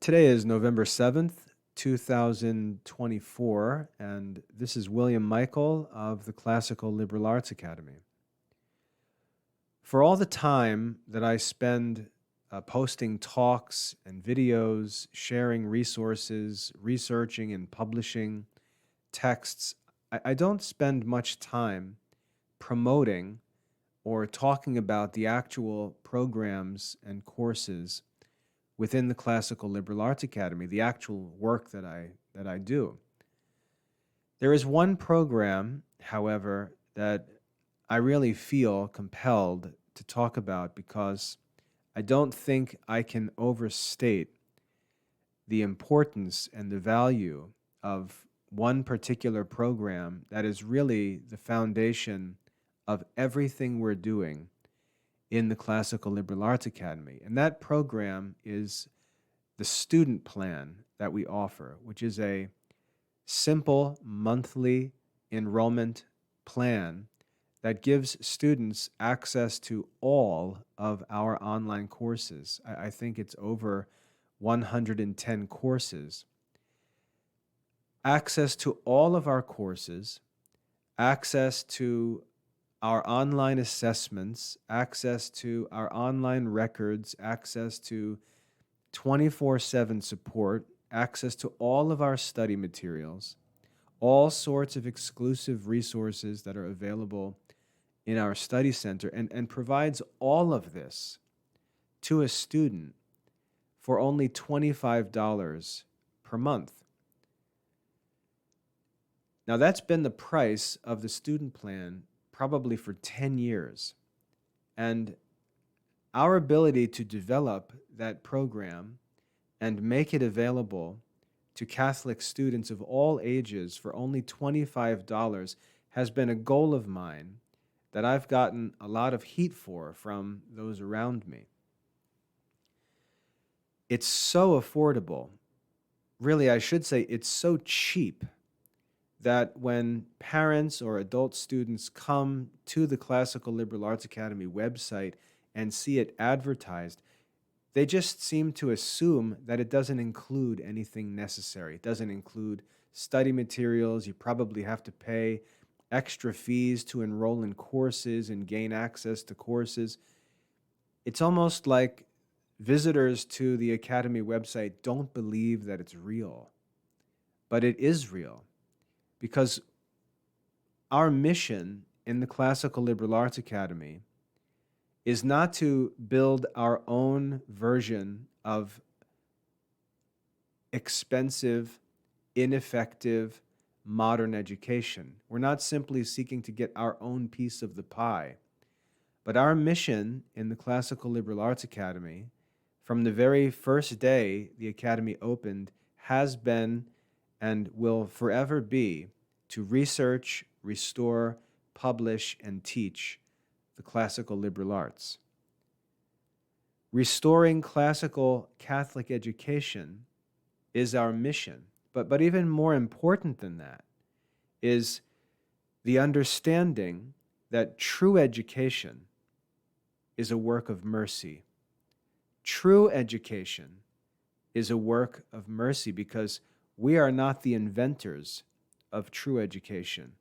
Today is November 7th, 2024, and this is William Michael of the Classical Liberal Arts Academy. For all the time that I spend posting talks and videos, sharing resources, researching and publishing texts, I don't spend much time promoting or talking about the actual programs and courses within the Classical Liberal Arts Academy, the actual work that I do. There is one program, however, that I really feel compelled to talk about because I don't think I can overstate the importance and the value of one particular program that is really the foundation of everything we're doing in the Classical Liberal Arts Academy. And that program is the student plan that we offer, which is a simple monthly enrollment plan that gives students access to all of our online courses. I think it's over 110 courses. Access to all of our courses, access to our online assessments, access to our online records, access to 24/7 support, access to all of our study materials, all sorts of exclusive resources that are available in our study center, and provides all of this to a student for only $25 per month. Now, that's been the price of the student plan probably for 10 years. And our ability to develop that program and make it available to Catholic students of all ages for only $25 has been a goal of mine that I've gotten a lot of heat for from those around me. It's so affordable. Really, I should say it's so cheap that when parents or adult students come to the Classical Liberal Arts Academy website and see it advertised, they just seem to assume that it doesn't include anything necessary. It doesn't include study materials. You probably have to pay extra fees to enroll in courses and gain access to courses. It's almost like visitors to the Academy website don't believe that it's real. But it is real, because our mission in the Classical Liberal Arts Academy is not to build our own version of expensive, ineffective, modern education. We're not simply seeking to get our own piece of the pie. But our mission in the Classical Liberal Arts Academy, from the very first day the Academy opened, has been and will forever be to research, restore, publish, and teach the classical liberal arts. Restoring classical Catholic education is our mission, but even more important than that is the understanding that true education is a work of mercy. True education is a work of mercy because we are not the inventors of true education.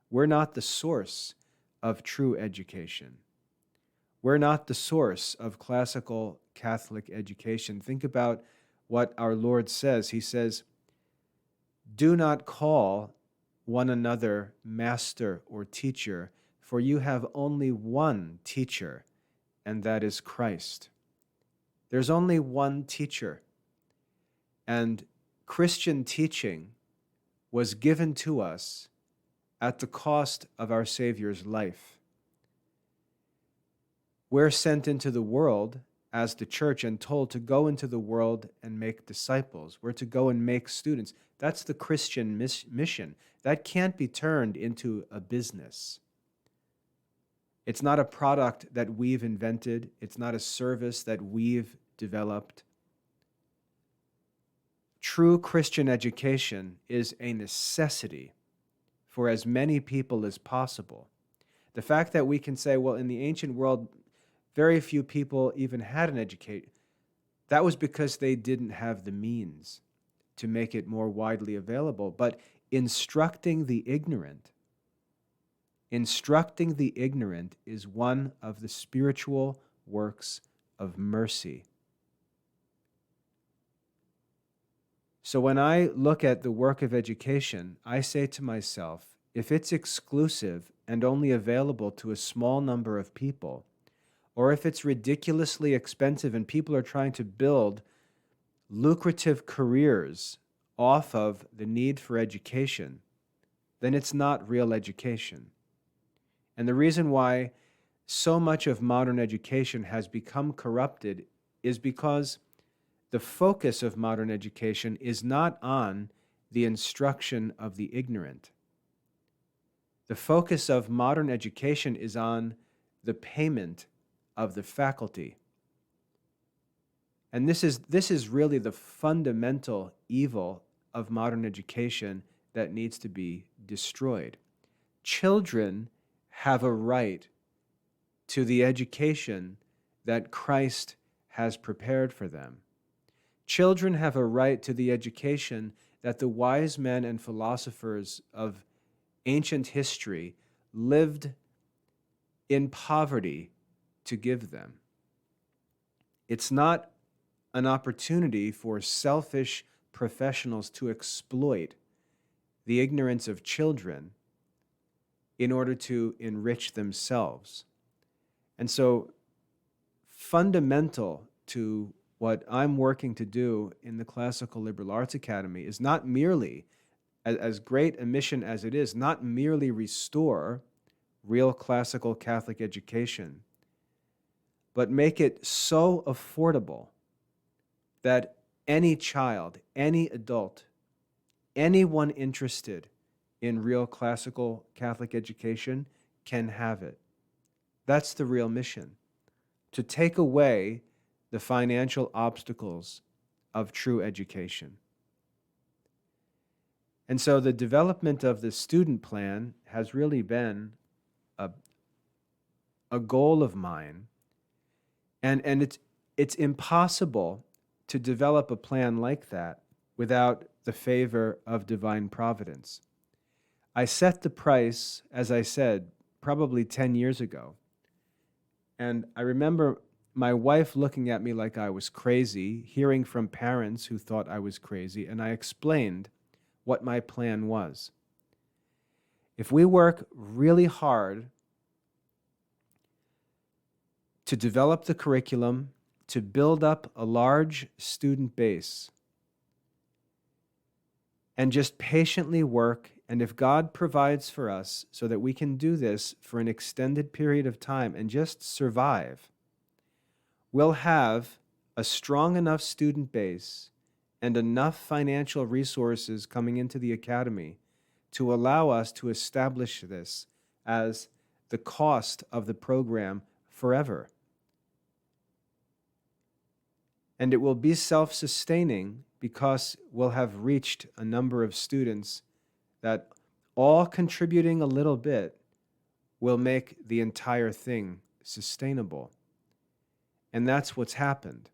We're not the source of true education. We're not the source of classical Catholic education. Think about what our Lord says. He says, "Do not call one another master or teacher, for you have only one teacher, and that is Christ." There's only one teacher, and Christian teaching was given to us at the cost of our Savior's life. We're sent into the world as the church and told to go into the world and make disciples. We're to go and make students. That's the Christian mission. That can't be turned into a business. It's not a product that we've invented. It's not a service that we've developed. True Christian education is a necessity for as many people as possible. The fact that we can say, well, in the ancient world, very few people even had an education. That was because they didn't have the means to make it more widely available. But instructing the ignorant, instructing the ignorant is one of the spiritual works of mercy. So when I look at the work of education, I say to myself, if it's exclusive and only available to a small number of people, or if it's ridiculously expensive and people are trying to build lucrative careers off of the need for education, then it's not real education. And the reason why so much of modern education has become corrupted is because the focus of modern education is not on the instruction of the ignorant. The focus of modern education is on the payment of the faculty. And this is really the fundamental evil of modern education that needs to be destroyed. Children have a right to the education that Christ has prepared for them. Children have a right to the education that the wise men and philosophers of ancient history lived in poverty to give them. It's not an opportunity for selfish professionals to exploit the ignorance of children in order to enrich themselves. And so, fundamental to what I'm working to do in the Classical Liberal Arts Academy is not merely, as great a mission as it is, not merely restore real classical Catholic education, but make it so affordable that any child, any adult, anyone interested in real classical Catholic education can have it. That's the real mission, to take away the financial obstacles of true education. And so the development of the student plan has really been a goal of mine. And it's impossible to develop a plan like that without the favor of divine providence. I set the price, as I said, probably 10 years ago. And I remember my wife looking at me like I was crazy, hearing from parents who thought I was crazy, and I explained what my plan was. If we work really hard to develop the curriculum, to build up a large student base, and just patiently work, and if God provides for us so that we can do this for an extended period of time and just survive, we'll have a strong enough student base and enough financial resources coming into the academy to allow us to establish this as the cost of the program forever. And it will be self-sustaining because we'll have reached a number of students that all contributing a little bit will make the entire thing sustainable. And that's what's happened.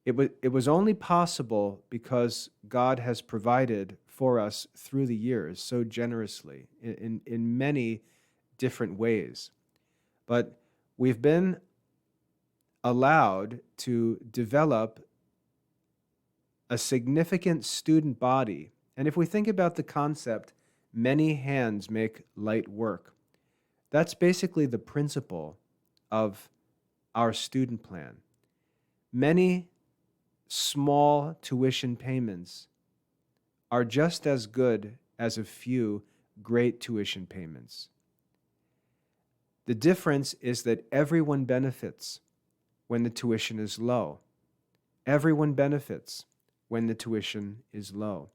It was only possible because God has provided for us through the years so generously in many different ways. But we've been allowed to develop a significant student body. And if we think about the concept, many hands make light work, that's basically the principle of our student plan. Many small tuition payments are just as good as a few great tuition payments. The difference is that everyone benefits when the tuition is low. Everyone benefits when the tuition is low.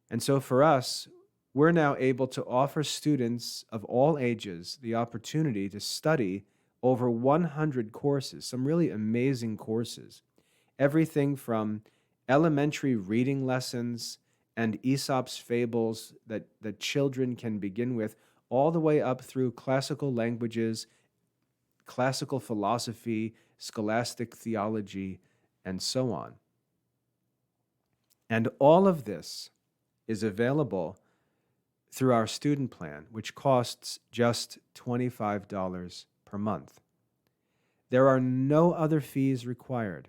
And so for us, we're now able to offer students of all ages the opportunity to study over 100 courses, some really amazing courses. Everything from elementary reading lessons and Aesop's fables that children can begin with, all the way up through classical languages, classical philosophy, scholastic theology, and so on. And all of this is available through our student plan, which costs just $25 per month. There are no other fees required.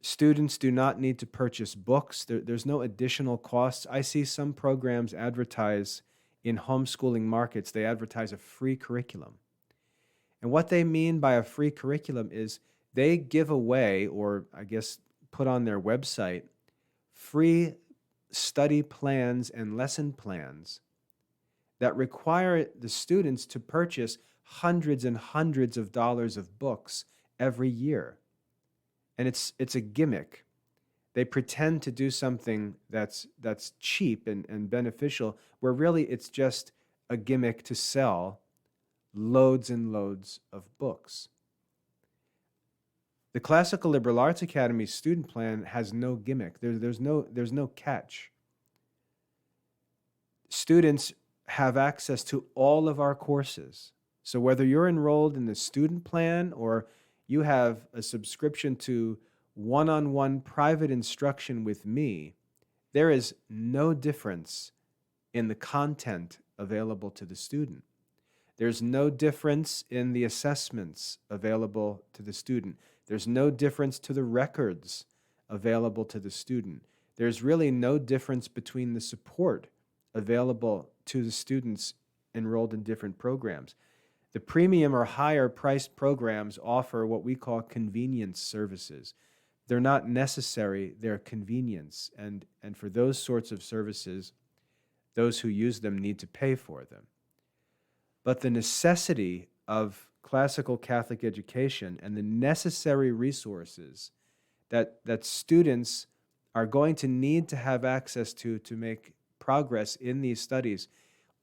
Students do not need to purchase books. There's no additional costs. I see some programs advertise in homeschooling markets, they advertise a free curriculum. And what they mean by a free curriculum is they give away, or I guess put on their website, free study plans and lesson plans that require the students to purchase hundreds and hundreds of dollars of books every year. And it's a gimmick. They pretend to do something that's cheap and beneficial, where really it's just a gimmick to sell loads and loads of books. The Classical Liberal Arts Academy student plan has no gimmick. There's no catch. Students have access to all of our courses. So whether you're enrolled in the student plan or you have a subscription to one-on-one private instruction with me, there is no difference in the content available to the student. There's no difference in the assessments available to the student. There's no difference to the records available to the student. There's really no difference between the support available to the students enrolled in different programs. The premium or higher priced programs offer what we call convenience services. They're not necessary, they're convenience. And for those sorts of services, those who use them need to pay for them. But the necessity of classical Catholic education and the necessary resources that students are going to need to have access to make progress in these studies,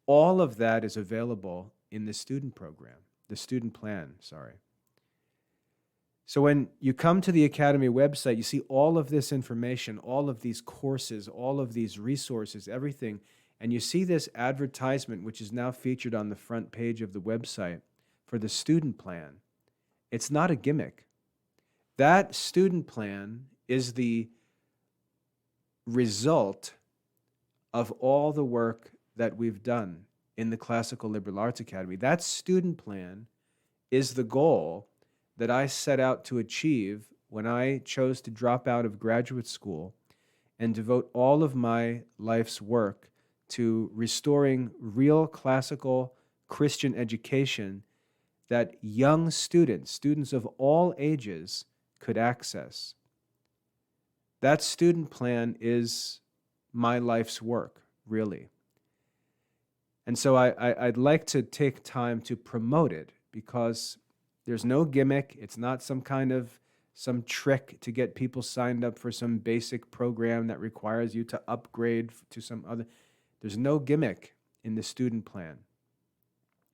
all of that is available in the student program, the student plan, sorry. So when you come to the Academy website, you see all of this information, all of these courses, all of these resources, everything, and you see this advertisement, which is now featured on the front page of the website for the student plan. It's not a gimmick. That student plan is the result of all the work that we've done in the Classical Liberal Arts Academy. That student plan is the goal that I set out to achieve when I chose to drop out of graduate school and devote all of my life's work to restoring real classical Christian education that young students of all ages, could access. That student plan is my life's work, really. And so I'd like to take time to promote it, because there's no gimmick. It's not some trick to get people signed up for some basic program that requires you to upgrade to some other. There's no gimmick in the student plan.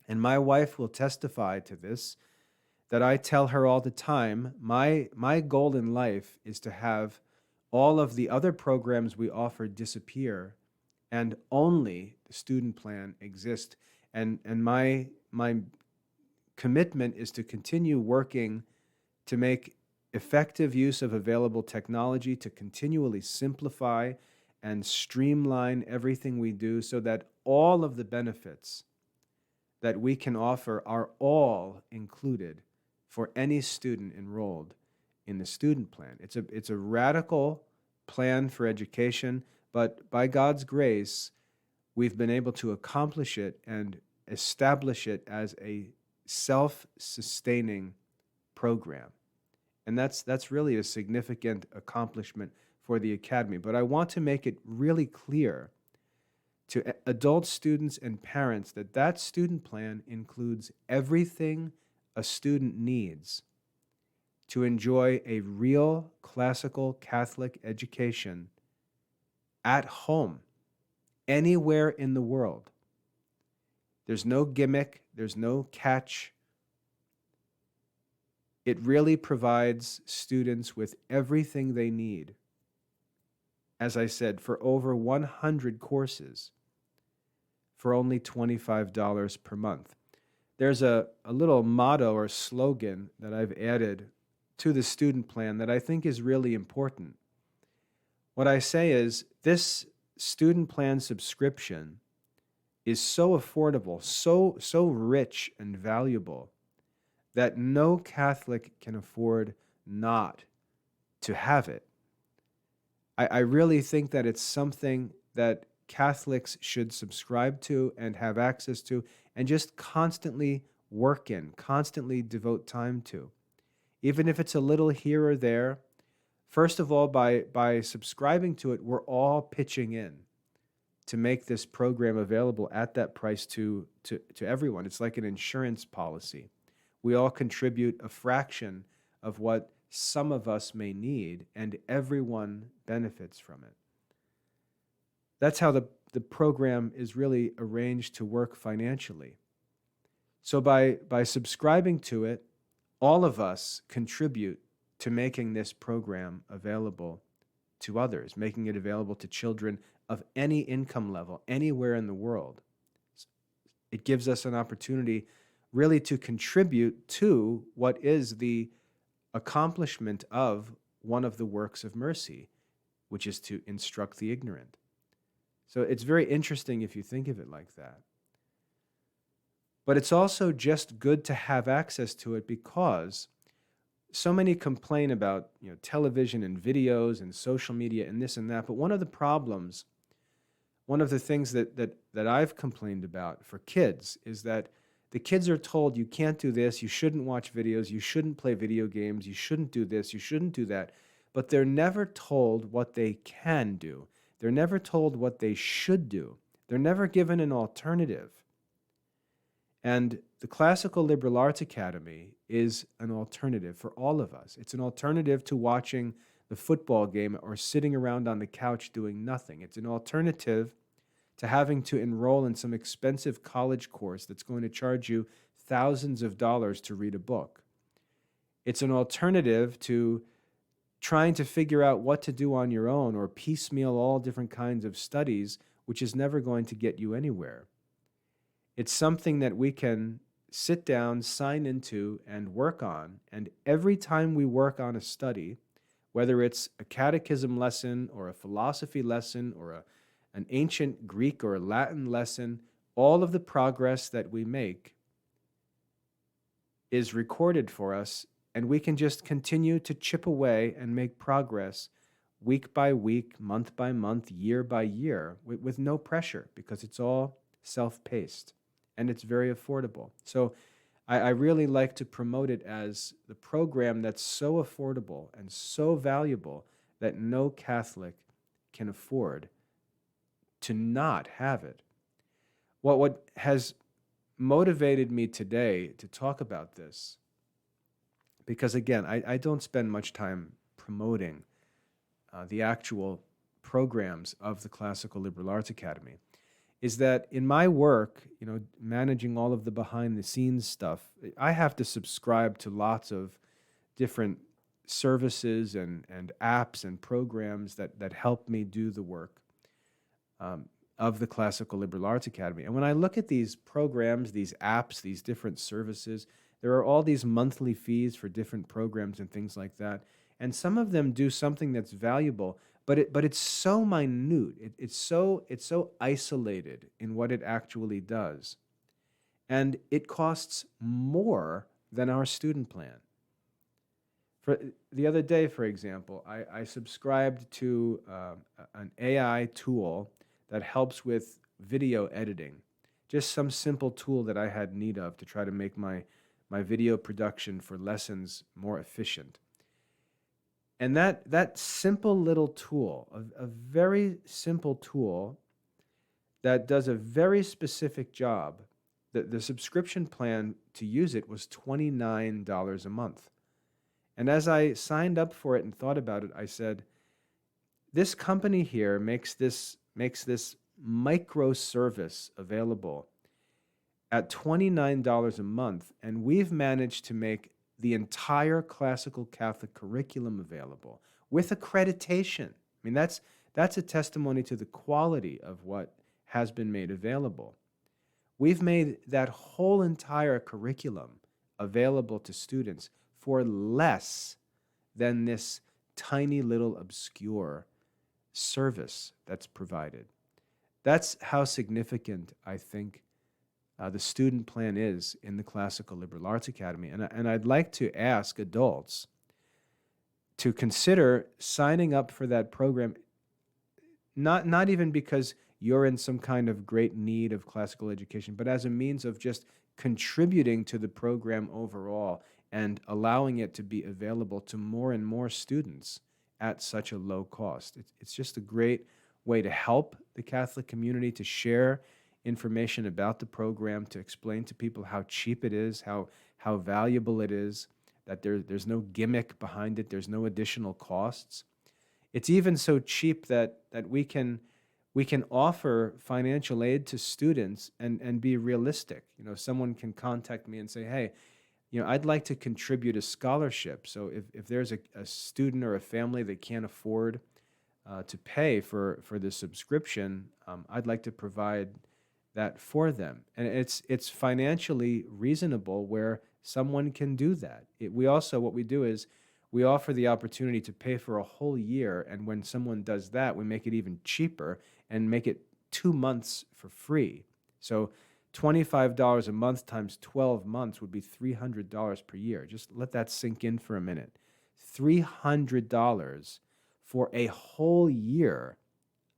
And my wife will testify to this, that I tell her all the time, my goal in life is to have all of the other programs we offer disappear and only the student plan exist. And my commitment is to continue working to make effective use of available technology, to continually simplify and streamline everything we do so that all of the benefits that we can offer are all included for any student enrolled in the student plan. It's a radical plan for education, but by God's grace, we've been able to accomplish it and establish it as a self-sustaining program. And that's really a significant accomplishment for the Academy. But I want to make it really clear to adult students and parents that that student plan includes everything a student needs to enjoy a real classical Catholic education at home, anywhere in the world. There's no gimmick, there's no catch. It really provides students with everything they need. As I said, for over 100 courses, for only $25 per month. there's a little motto or slogan that I've added to the student plan that I think is really important. What I say is this student plan subscription is so affordable, so rich and valuable that no Catholic can afford not to have it. I really think that it's something that Catholics should subscribe to and have access to and just constantly work in, constantly devote time to. Even if it's a little here or there, first of all, by subscribing to it, we're all pitching in to make this program available at that price to everyone. It's like an insurance policy. We all contribute a fraction of what some of us may need, and everyone benefits from it. That's how the program is really arranged to work financially. So by subscribing to it, all of us contribute to making this program available to others, making it available to children of any income level, anywhere in the world. It gives us an opportunity really to contribute to what is the accomplishment of one of the works of mercy, which is to instruct the ignorant. So it's very interesting if you think of it like that. But it's also just good to have access to it because so many complain about television and videos and social media and this and that. But one of the problems, one of the things that I've complained about for kids is that the kids are told you can't do this, you shouldn't watch videos, you shouldn't play video games, you shouldn't do this, you shouldn't do that. But they're never told what they can do. They're never told what they should do. They're never given an alternative. And the Classical Liberal Arts Academy is an alternative for all of us. It's an alternative to watching the football game or sitting around on the couch doing nothing. It's an alternative to having to enroll in some expensive college course that's going to charge you thousands of dollars to read a book. It's an alternative to trying to figure out what to do on your own or piecemeal all different kinds of studies, which is never going to get you anywhere. It's something that we can sit down, sign into, and work on. And every time we work on a study, whether it's a catechism lesson or a philosophy lesson or an ancient Greek or Latin lesson, all of the progress that we make is recorded for us, and we can just continue to chip away and make progress week by week, month by month, year by year, with no pressure, because it's all self-paced, and it's very affordable. So I really like to promote it as the program that's so affordable and so valuable that no Catholic can afford to not have it. What has motivated me today to talk about this, because again, I don't spend much time promoting the actual programs of the Classical Liberal Arts Academy, is that in my work, managing all of the behind-the-scenes stuff, I have to subscribe to lots of different services and apps and programs that help me do the work of the Classical Liberal Arts Academy. And when I look at these programs, these apps, these different services, there are all these monthly fees for different programs and things like that. And some of them do something that's valuable, but it's so minute. It's so isolated in what it actually does. And it costs more than our student plan. For the other day, for example, I subscribed to an AI tool that helps with video editing, just some simple tool that I had need of to try to make my video production for lessons more efficient. And that simple little tool, a very simple tool that does a very specific job, the subscription plan to use it was $29 a month. And as I signed up for it and thought about it, I said, this company here makes this microservice available at $29 a month, and we've managed to make the entire classical Catholic curriculum available with accreditation. I mean, that's a testimony to the quality of what has been made available. We've made that whole entire curriculum available to students for less than this tiny little obscure service that's provided. That's how significant I think the student plan is in the Classical Liberal Arts Academy. And I'd like to ask adults to consider signing up for that program, not even because you're in some kind of great need of classical education, but as a means of just contributing to the program overall and allowing it to be available to more and more students at such a low cost. It's just a great way to help the Catholic community, to share information about the program, to explain to people how cheap it is, how valuable it is, that there's no gimmick behind it, there's no additional costs. It's even so cheap that we can offer financial aid to students and be realistic. Someone can contact me and say, hey, I'd like to contribute a scholarship. So if there's a student or a family that can't afford to pay for the subscription, I'd like to provide that for them. And it's financially reasonable where someone can do that. What we do is we offer the opportunity to pay for a whole year, and when someone does that, we make it even cheaper and make it 2 months for free. So $25 a month times 12 months would be $300 per year. Just let that sink in for a minute. $300 for a whole year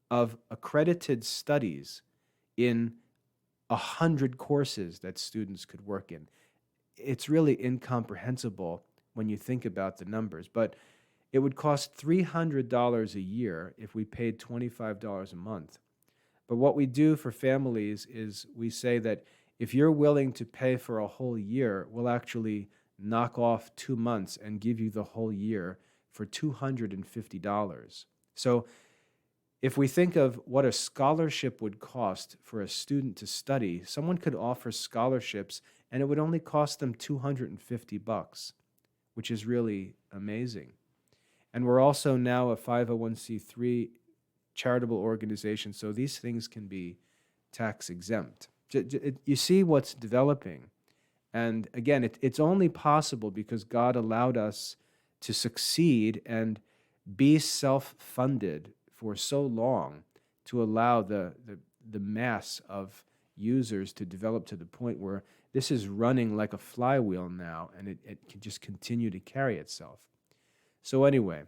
of accredited studies in 100 courses that students could work in. It's really incomprehensible when you think about the numbers, but it would cost $300 a year if we paid $25 a month. But what we do for families is we say that if you're willing to pay for a whole year, we'll actually knock off 2 months and give you the whole year for $250. So if we think of what a scholarship would cost for a student to study, someone could offer scholarships and it would only cost them $250, which is really amazing. And we're also now a 501c3 charitable organization, so these things can be tax exempt. You see what's developing. And again, it's only possible because God allowed us to succeed and be self-funded for so long to allow the mass of users to develop to the point where this is running like a flywheel now, and it can just continue to carry itself. So anyway,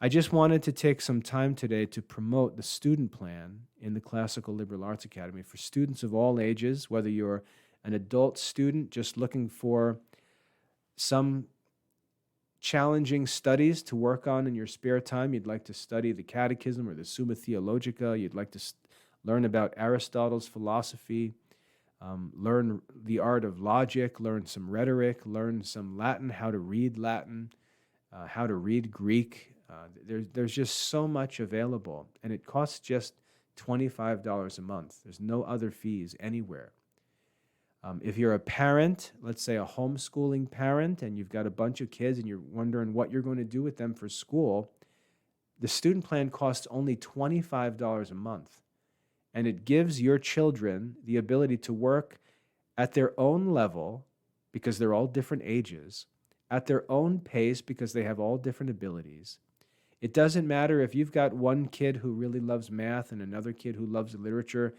I just wanted to take some time today to promote the student plan in the Classical Liberal Arts Academy for students of all ages, whether you're an adult student just looking for some challenging studies to work on in your spare time. You'd like to study the Catechism or the Summa Theologica. You'd like to learn about Aristotle's philosophy, learn the art of logic, learn some rhetoric, learn some Latin, how to read Latin, how to read Greek. There's just so much available, and it costs just $25 a month. There's no other fees anywhere. If you're a parent, let's say a homeschooling parent, and you've got a bunch of kids and you're wondering what you're going to do with them for school, the student plan costs only $25 a month. And it gives your children the ability to work at their own level, because they're all different ages, at their own pace because they have all different abilities. It doesn't matter if you've got one kid who really loves math and another kid who loves literature.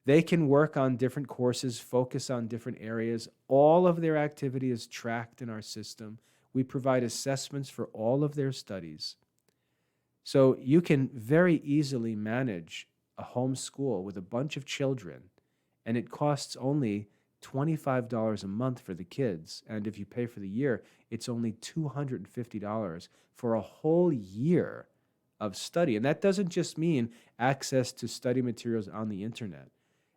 They can work on different courses, focus on different areas. All of their activity is tracked in our system. We provide assessments for all of their studies. So you can very easily manage a home school with a bunch of children, and it costs only $25 a month for the kids. And if you pay for the year, it's only $250 for a whole year of study. And that doesn't just mean access to study materials on the internet.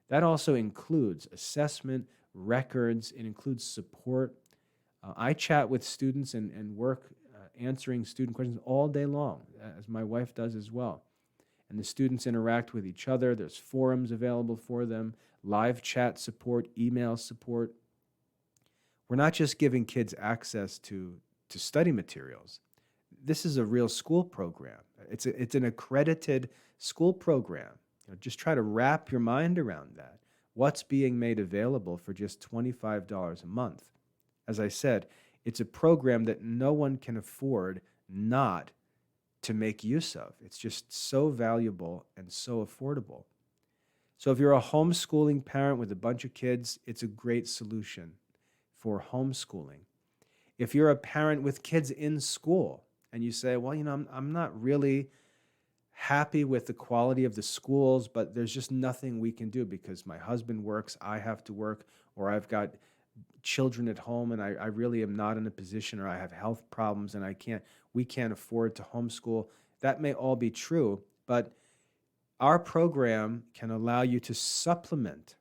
That also includes assessment, records, it includes support. I chat with students and work answering student questions all day long, as my wife does as well. And the students interact with each other. There's forums available for them, live chat support, email support. We're not just giving kids access to study materials. This is a real school program. It's an accredited school program. Just try to wrap your mind around that. what's being made available for just $25 a month. As I said, it's a program that no one can afford not to make use of. It's just so valuable and so affordable. So if you're a homeschooling parent with a bunch of kids, it's a great solution for homeschooling. If you're a parent with kids in school and you say, well, I'm not really happy with the quality of the schools, but there's just nothing we can do because my husband works, I have to work, or I've got children at home and I really am not in a position, or I have health problems and we can't afford to homeschool. That may all be true, but our program can allow you to supplement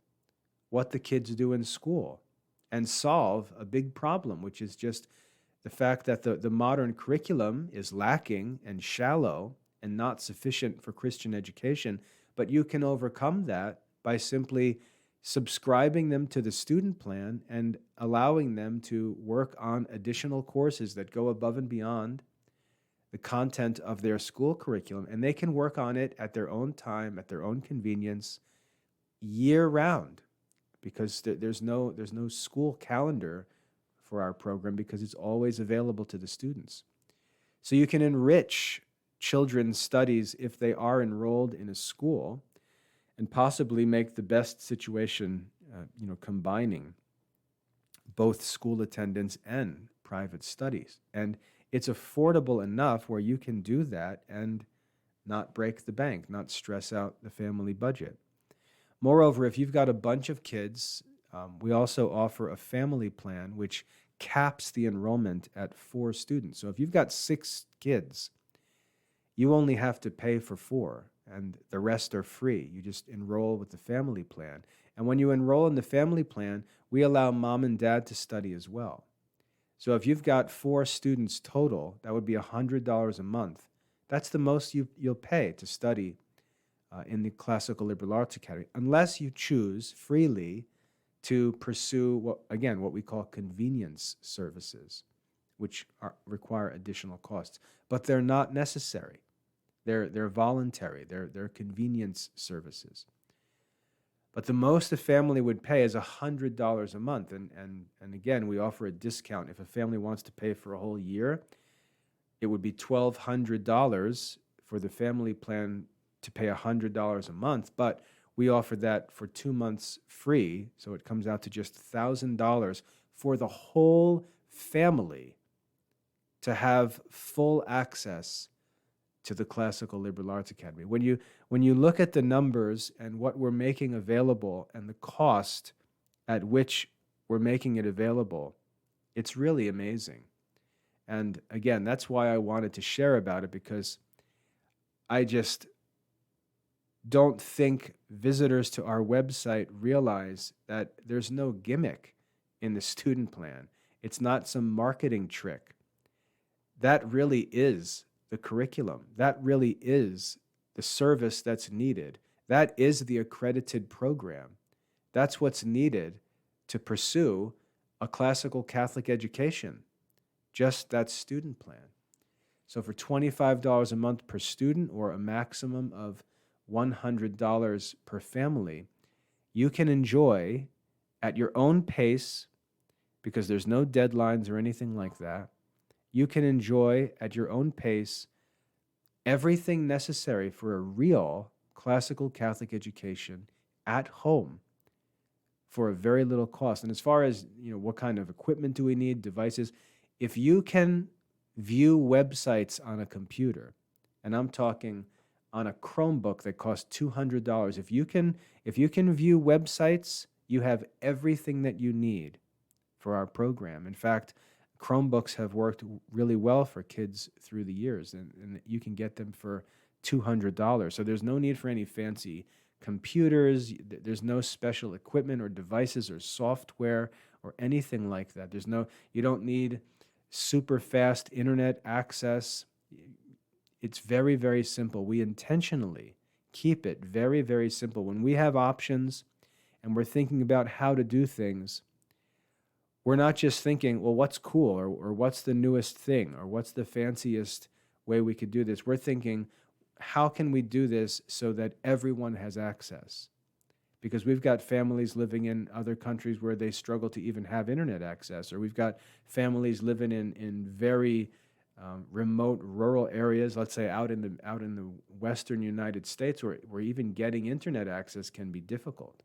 what the kids do in school and solve a big problem, which is just the fact that the modern curriculum is lacking and shallow and not sufficient for Christian education. But you can overcome that by simply subscribing them to the student plan and allowing them to work on additional courses that go above and beyond the content of their school curriculum, and they can work on it at their own time, at their own convenience, year round, because there's no school calendar for our program because it's always available to the students. So you can enrich children's studies if they are enrolled in a school and possibly make the best situation, combining both school attendance and private studies. And it's affordable enough where you can do that and not break the bank, not stress out the family budget. Moreover, if you've got a bunch of kids, we also offer a family plan which caps the enrollment at 4 students. So if you've got 6 kids, you only have to pay for 4, and the rest are free. You just enroll with the family plan. And when you enroll in the family plan, we allow mom and dad to study as well. So if you've got 4 students total, that would be $100 a month. That's the most you'll pay to study in the Classical Liberal Arts Academy, unless you choose freely to pursue what we call convenience services, which require additional costs. But they're not necessary. They're voluntary. They're convenience services. But the most a family would pay is $100 a month. And again, we offer a discount. If a family wants to pay for a whole year, it would be $1,200 for the family plan to pay $100 a month. But we offer that for 2 months free, so it comes out to just $1,000 for the whole family to have full access to the Classical Liberal Arts Academy. When you look at the numbers and what we're making available and the cost at which we're making it available, it's really amazing. And again, that's why I wanted to share about it, because I just don't think visitors to our website realize that there's no gimmick in the student plan. It's not some marketing trick. That really is the curriculum. That really is the service that's needed. That is the accredited program. That's what's needed to pursue a classical Catholic education, just that student plan. So for $25 a month per student, or a maximum of $100 per family, you can enjoy at your own pace, because there's no deadlines or anything like that. You can enjoy at your own pace everything necessary for a real classical Catholic education at home for a very little cost. And as far as, what kind of equipment do we need, devices, if you can view websites on a computer, and I'm talking on a Chromebook that costs $200, if you can view websites, you have everything that you need for our program. In fact, Chromebooks have worked really well for kids through the years, and you can get them for $200. So there's no need for any fancy computers. There's no special equipment or devices or software or anything like that. You don't need super fast internet access. It's very, very simple. We intentionally keep it very, very simple. When we have options and we're thinking about how to do things, we're not just thinking, well, what's cool, or what's the newest thing, or what's the fanciest way we could do this. We're thinking, how can we do this so that everyone has access? because we've got families living in other countries where they struggle to even have internet access, or we've got families living in very remote rural areas, let's say out in the western United States, where even getting internet access can be difficult.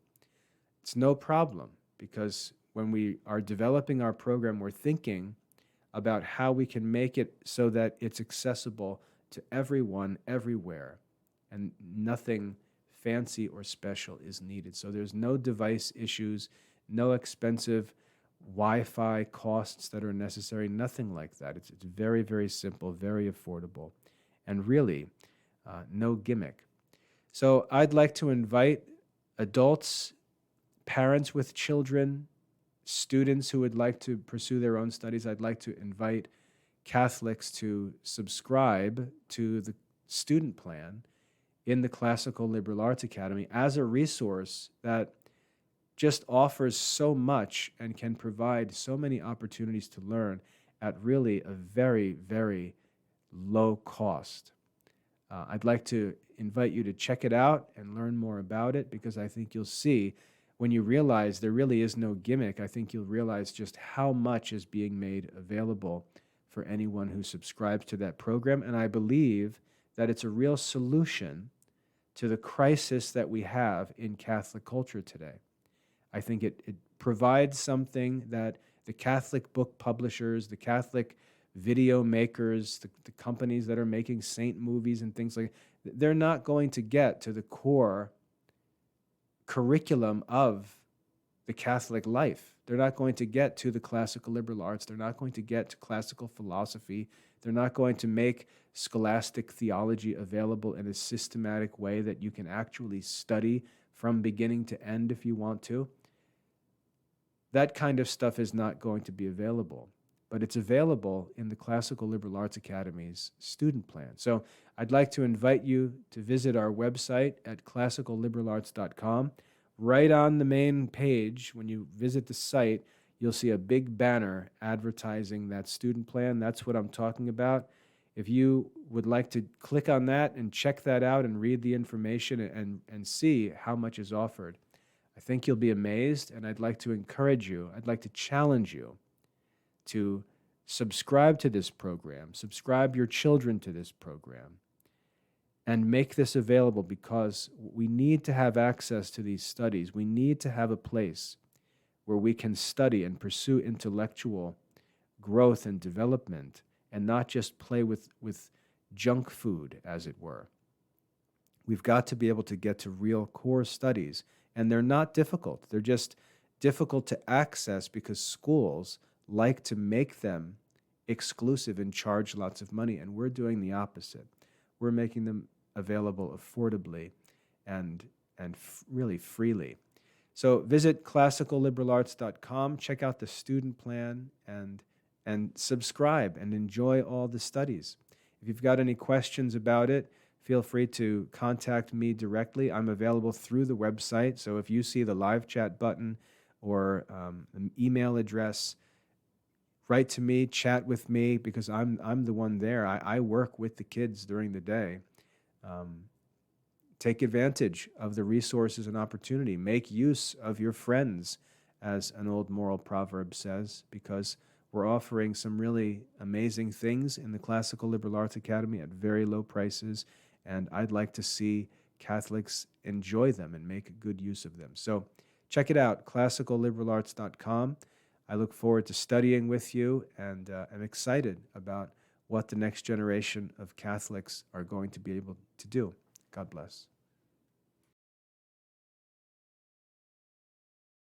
It's no problem, because when we are developing our program, we're thinking about how we can make it so that it's accessible to everyone, everywhere, and nothing fancy or special is needed. So there's no device issues, no expensive Wi-Fi costs that are necessary, nothing like that. It's very, very simple, very affordable, and really no gimmick. So I'd like to invite adults, parents with children, students who would like to pursue their own studies. I'd like to invite Catholics to subscribe to the student plan in the Classical Liberal Arts Academy as a resource that just offers so much and can provide so many opportunities to learn at really a very, very low cost. I'd like to invite you to check it out and learn more about it, because I think you'll see, when you realize there really is no gimmick, I think you'll realize just how much is being made available for anyone who subscribes to that program. And I believe that it's a real solution to the crisis that we have in Catholic culture today. I think it provides something that the Catholic book publishers, the Catholic video makers, the companies that are making saint movies and things like that, they're not going to get to the core curriculum of the Catholic life. They're not going to get to the classical liberal arts. They're not going to get to classical philosophy. They're not going to make scholastic theology available in a systematic way that you can actually study from beginning to end if you want to. That kind of stuff is not going to be available, but it's available in the Classical Liberal Arts Academy's student plan. So I'd like to invite you to visit our website at classicalliberalarts.com. Right on the main page, when you visit the site, you'll see a big banner advertising that student plan. That's what I'm talking about. If you would like to click on that and check that out and read the information and see how much is offered, I think you'll be amazed, and I'd like to encourage you, I'd like to challenge you to subscribe to this program, subscribe your children to this program, and make this available, because we need to have access to these studies. We need to have a place where we can study and pursue intellectual growth and development, and not just play with junk food, as it were. We've got to be able to get to real core studies, and they're not difficult. They're just difficult to access because schools like to make them exclusive and charge lots of money, and we're doing the opposite. We're making them available affordably and really freely. So visit classicalliberalarts.com, check out the student plan, and subscribe and enjoy all the studies. If you've got any questions about it, feel free to contact me directly. I'm available through the website, so if you see the live chat button or an email address, write to me, chat with me, because I'm the one there. I work with the kids during the day. Take advantage of the resources and opportunity. Make use of your friends, as an old moral proverb says, because we're offering some really amazing things in the Classical Liberal Arts Academy at very low prices, and I'd like to see Catholics enjoy them and make good use of them. So check it out, classicalliberalarts.com. I look forward to studying with you, and I'm excited about what the next generation of Catholics are going to be able to do. God bless.